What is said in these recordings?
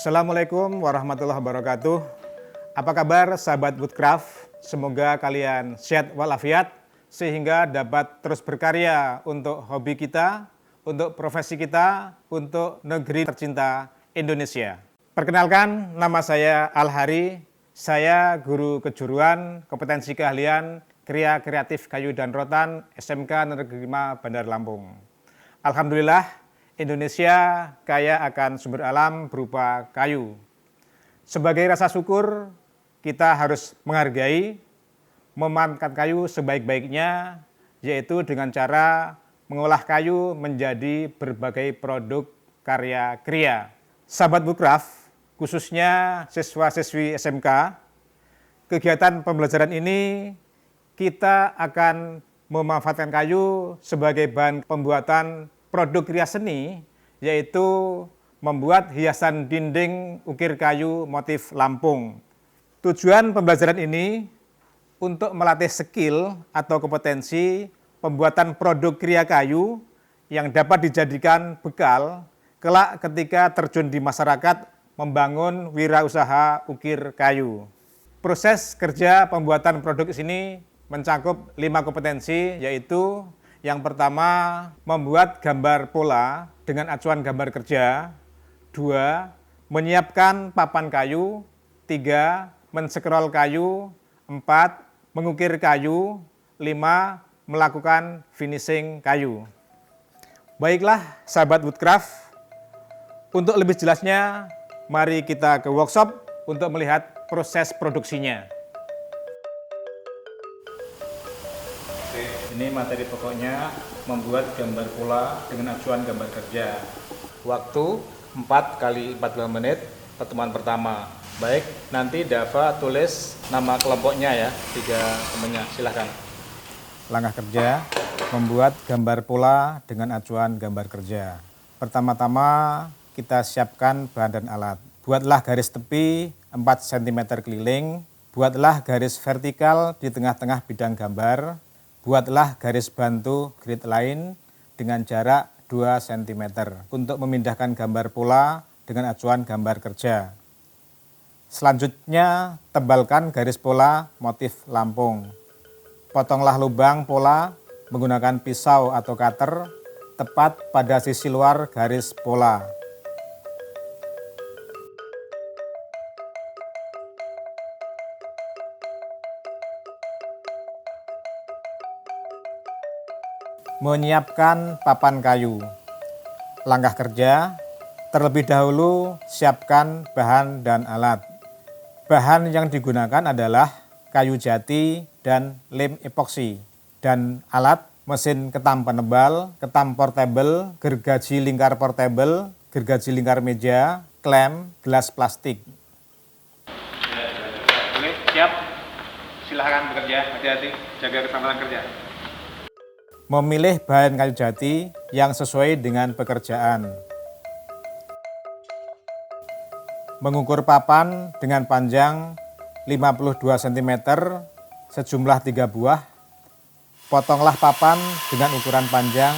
Assalamualaikum warahmatullahi wabarakatuh. Apa kabar sahabat Woodcraft? Semoga kalian sehat walafiat sehingga dapat terus berkarya untuk hobi kita, untuk profesi kita, untuk negeri tercinta Indonesia. Perkenalkan, nama saya Al-Hari. Saya guru kejuruan kompetensi keahlian Kriya Kreatif Kayu dan Rotan SMK Negeri 5 Bandar Lampung. Alhamdulillah, Indonesia kaya akan sumber alam berupa kayu. Sebagai rasa syukur, kita harus menghargai, memanfaatkan kayu sebaik-baiknya, yaitu dengan cara mengolah kayu menjadi berbagai produk karya kriya. Sahabat Woodcraft, khususnya siswa-siswi SMK, kegiatan pembelajaran ini kita akan memanfaatkan kayu sebagai bahan pembuatan produk kriya seni, yaitu membuat hiasan dinding ukir kayu motif Lampung. Tujuan pembelajaran ini untuk melatih skill atau kompetensi pembuatan produk kriya kayu yang dapat dijadikan bekal kelak ketika terjun di masyarakat membangun wirausaha ukir kayu. Proses kerja pembuatan produk ini mencakup 5 kompetensi, yaitu yang pertama, membuat gambar pola dengan acuan gambar kerja. 2, menyiapkan papan kayu. 3, mensekrol kayu. 4, mengukir kayu. 5, melakukan finishing kayu. Baiklah sahabat Woodcraft, untuk lebih jelasnya, mari kita ke workshop untuk melihat proses produksinya. Ini materi pokoknya, membuat gambar pola dengan acuan gambar kerja. Waktu 4 kali 14 menit pertemuan pertama. Baik, nanti Dava tulis nama kelompoknya ya, 3 temannya, silahkan. Langkah kerja, membuat gambar pola dengan acuan gambar kerja. Pertama-tama kita siapkan bahan dan alat. Buatlah garis tepi 4 cm keliling, buatlah garis vertikal di tengah-tengah bidang gambar. Buatlah garis bantu grid line dengan jarak 2 cm untuk memindahkan gambar pola dengan acuan gambar kerja. Selanjutnya, tebalkan garis pola motif Lampung. Potonglah lubang pola menggunakan pisau atau cutter tepat pada sisi luar garis pola. Menyiapkan papan kayu. Langkah kerja, terlebih dahulu siapkan bahan dan alat. Bahan yang digunakan adalah kayu jati dan lem epoksi. Dan alat, mesin ketam penebal, ketam portable, gergaji lingkar portable, gergaji lingkar meja, klem, gelas plastik. Siap, silahkan bekerja, hati-hati, jaga keselamatan kerja. Memilih bahan kayu jati yang sesuai dengan pekerjaan. Mengukur papan dengan panjang 52 cm sejumlah 3 buah. Potonglah papan dengan ukuran panjang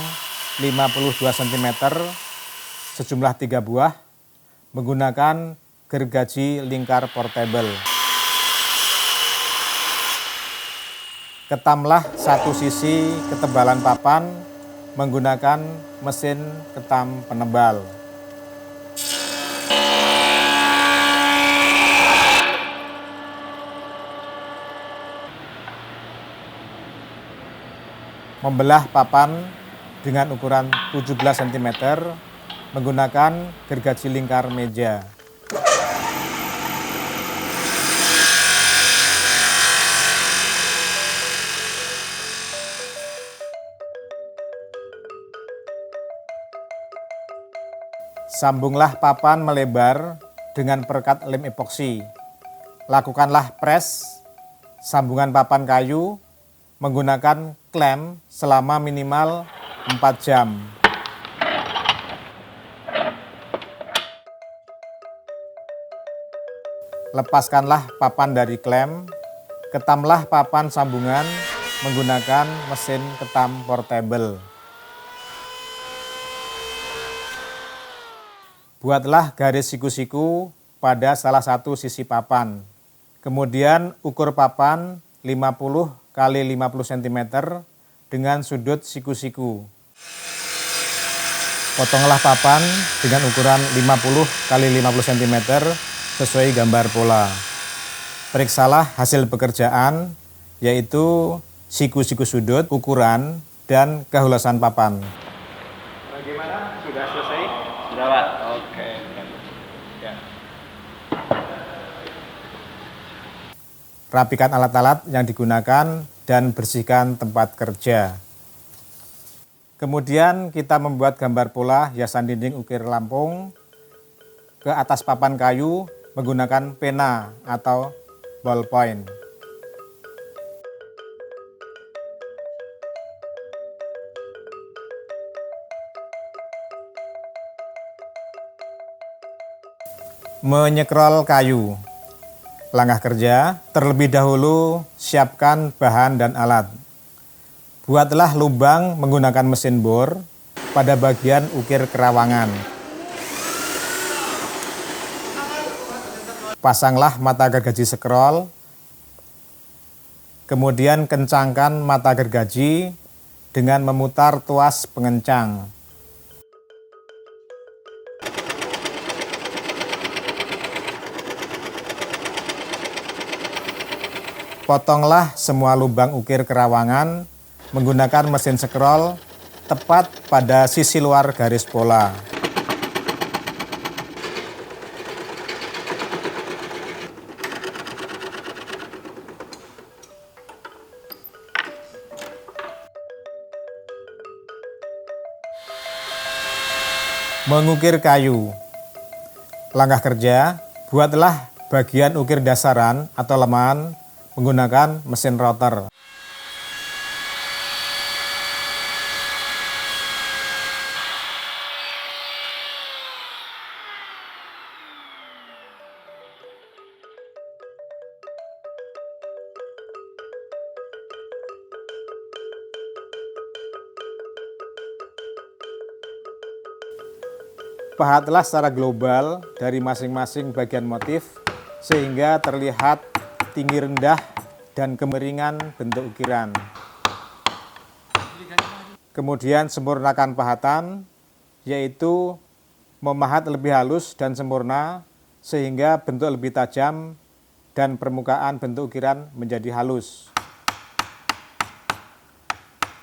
52 cm sejumlah 3 buah menggunakan gergaji lingkar portable. Ketamlah satu sisi ketebalan papan menggunakan mesin ketam penebal. Membelah papan dengan ukuran 17 cm menggunakan gergaji lingkar meja. Sambunglah papan melebar dengan perekat lem epoksi. Lakukanlah press sambungan papan kayu menggunakan klem selama minimal 4 jam. Lepaskanlah papan dari klem, ketamlah papan sambungan menggunakan mesin ketam portable. Buatlah garis siku-siku pada salah satu sisi papan. Kemudian ukur papan 50 x 50 cm dengan sudut siku-siku. Potonglah papan dengan ukuran 50 x 50 cm sesuai gambar pola. Periksalah hasil pekerjaan, yaitu siku-siku sudut, ukuran, dan kehulasan papan. Bagaimana? Sudah selesai? Sudah, Pak. Oke. Ya. Rapikan alat-alat yang digunakan dan bersihkan tempat kerja. Kemudian kita membuat gambar pola hiasan dinding ukir Lampung ke atas papan kayu menggunakan pena atau ballpoint. Menyekrol kayu. Langkah kerja, terlebih dahulu siapkan bahan dan alat. Buatlah lubang menggunakan mesin bor pada bagian ukir kerawangan. Pasanglah mata gergaji scroll, kemudian kencangkan mata gergaji dengan memutar tuas pengencang. Potonglah semua lubang ukir kerawangan menggunakan mesin scroll tepat pada sisi luar garis pola. Mengukir kayu. Langkah kerja, buatlah bagian ukir dasaran atau lemahan menggunakan mesin router. Pahatlah secara global dari masing-masing bagian motif sehingga terlihat tinggi rendah dan kemiringan bentuk ukiran. Kemudian sempurnakan pahatan, yaitu memahat lebih halus dan sempurna sehingga bentuk lebih tajam dan permukaan bentuk ukiran menjadi halus.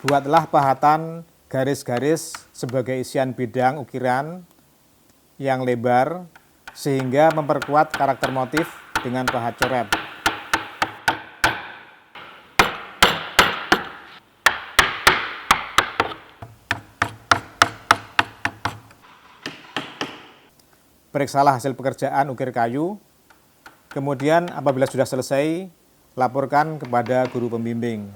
Buatlah pahatan garis-garis sebagai isian bidang ukiran yang lebar sehingga memperkuat karakter motif dengan pahat coret. Periksalah hasil pekerjaan ukir kayu. Kemudian apabila sudah selesai, laporkan kepada guru pembimbing.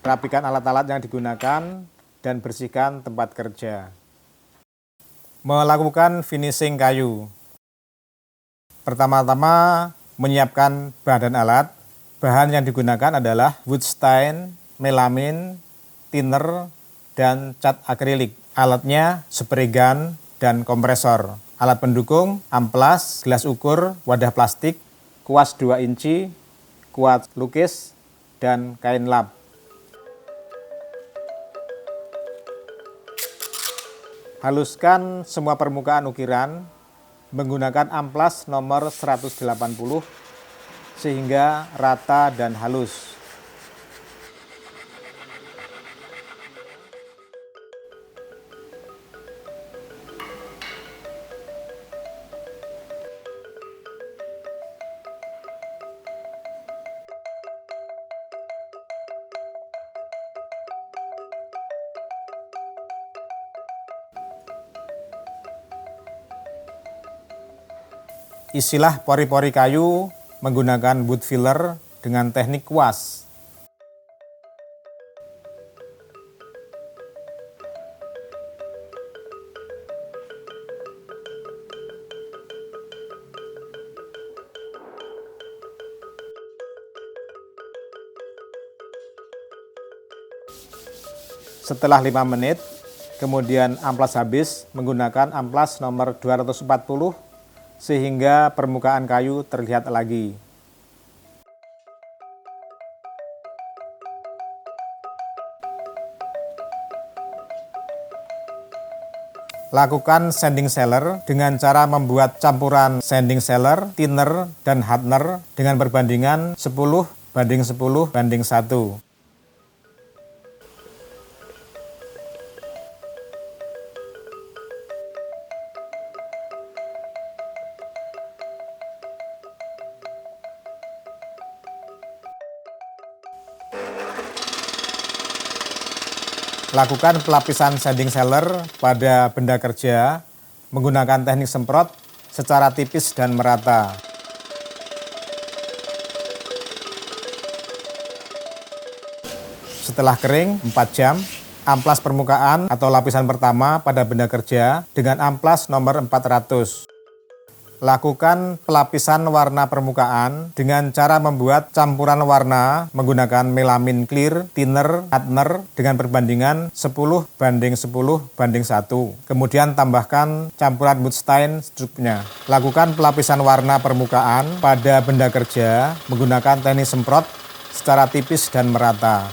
Rapikan alat-alat yang digunakan dan bersihkan tempat kerja. Melakukan finishing kayu. Pertama-tama menyiapkan bahan dan alat. Bahan yang digunakan adalah wood stain, melamin, thinner, dan cat akrilik. Alatnya spray gun dan kompresor. Alat pendukung, amplas, gelas ukur, wadah plastik, kuas 2 inci, kuas lukis, dan kain lap. Haluskan semua permukaan ukiran menggunakan amplas nomor 180 sehingga rata dan halus. Isilah pori-pori kayu menggunakan wood filler dengan teknik kuas. Setelah 5 menit, kemudian amplas habis menggunakan amplas nomor 240 sehingga permukaan kayu terlihat lagi. Lakukan sanding sealer dengan cara membuat campuran sanding sealer, thinner, dan hardener dengan perbandingan 10:10:1. Lakukan pelapisan sanding sealer pada benda kerja menggunakan teknik semprot secara tipis dan merata. Setelah kering 4 jam, amplas permukaan atau lapisan pertama pada benda kerja dengan amplas nomor 400. Lakukan pelapisan warna permukaan dengan cara membuat campuran warna menggunakan melamin clear, thinner, hardener dengan perbandingan 10:10:1. Kemudian tambahkan campuran wood stain secukupnya. Lakukan pelapisan warna permukaan pada benda kerja menggunakan teknik semprot secara tipis dan merata.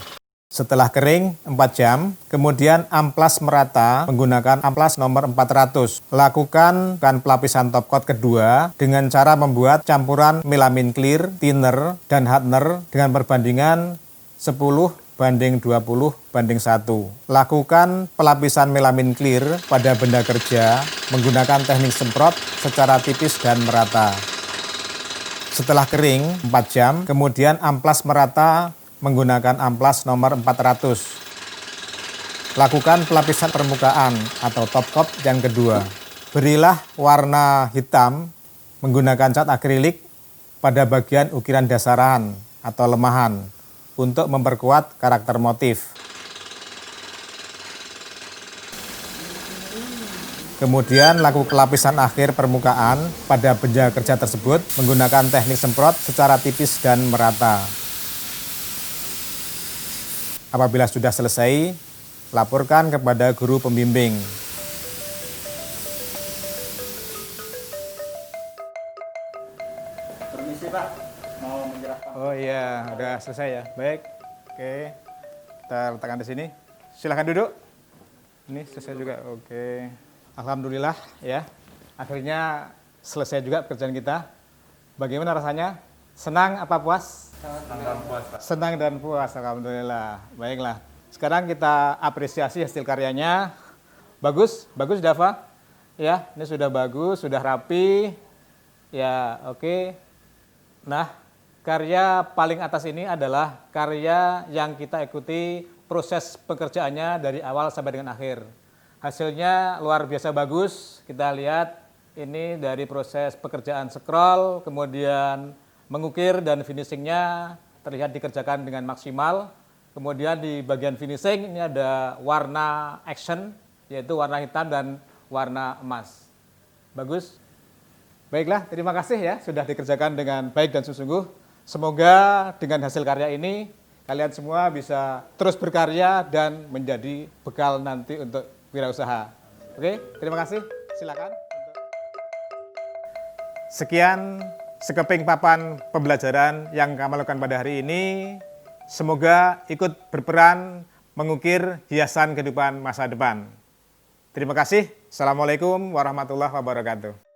Setelah kering 4 jam, kemudian amplas merata menggunakan amplas nomor 400. Lakukan pelapisan top coat kedua dengan cara membuat campuran melamin clear, thinner, dan hardener dengan perbandingan 10:20:1. Lakukan pelapisan melamin clear pada benda kerja menggunakan teknik semprot secara tipis dan merata. Setelah kering 4 jam, kemudian amplas merata menggunakan amplas nomor 400. Lakukan pelapisan permukaan atau top coat yang kedua. Berilah warna hitam menggunakan cat akrilik pada bagian ukiran dasaran atau lemahan untuk memperkuat karakter motif. Kemudian lakukan pelapisan akhir permukaan pada benda kerja tersebut menggunakan teknik semprot secara tipis dan merata. Apabila sudah selesai, laporkan kepada guru pembimbing. Permisi Pak, mau menyerahkan. Oh iya, udah selesai ya. Baik. Oke. Kita letakkan di sini. Silahkan duduk. Ini selesai juga. Oke. Alhamdulillah ya. Akhirnya selesai juga pekerjaan kita. Bagaimana rasanya? Senang apa puas? Senang dan puas Pak. Senang dan puas, alhamdulillah. Baiklah. Sekarang kita apresiasi hasil karyanya. Bagus, bagus Dava. Ya, ini sudah bagus, sudah rapi. Ya, oke. Nah, karya paling atas ini adalah karya yang kita ikuti proses pekerjaannya dari awal sampai dengan akhir. Hasilnya luar biasa bagus. Kita lihat ini dari proses pekerjaan scroll, kemudian mengukir dan finishingnya terlihat dikerjakan dengan maksimal. Kemudian di bagian finishing ini ada warna action, yaitu warna hitam dan warna emas. Bagus. Baiklah, terima kasih ya sudah dikerjakan dengan baik dan sungguh-sungguh. Semoga dengan hasil karya ini kalian semua bisa terus berkarya dan menjadi bekal nanti untuk wirausaha. Oke, terima kasih. Silakan. Sekian sekeping papan pembelajaran yang kami lakukan pada hari ini. Semoga ikut berperan mengukir hiasan kehidupan masa depan. Terima kasih. Assalamualaikum warahmatullahi wabarakatuh.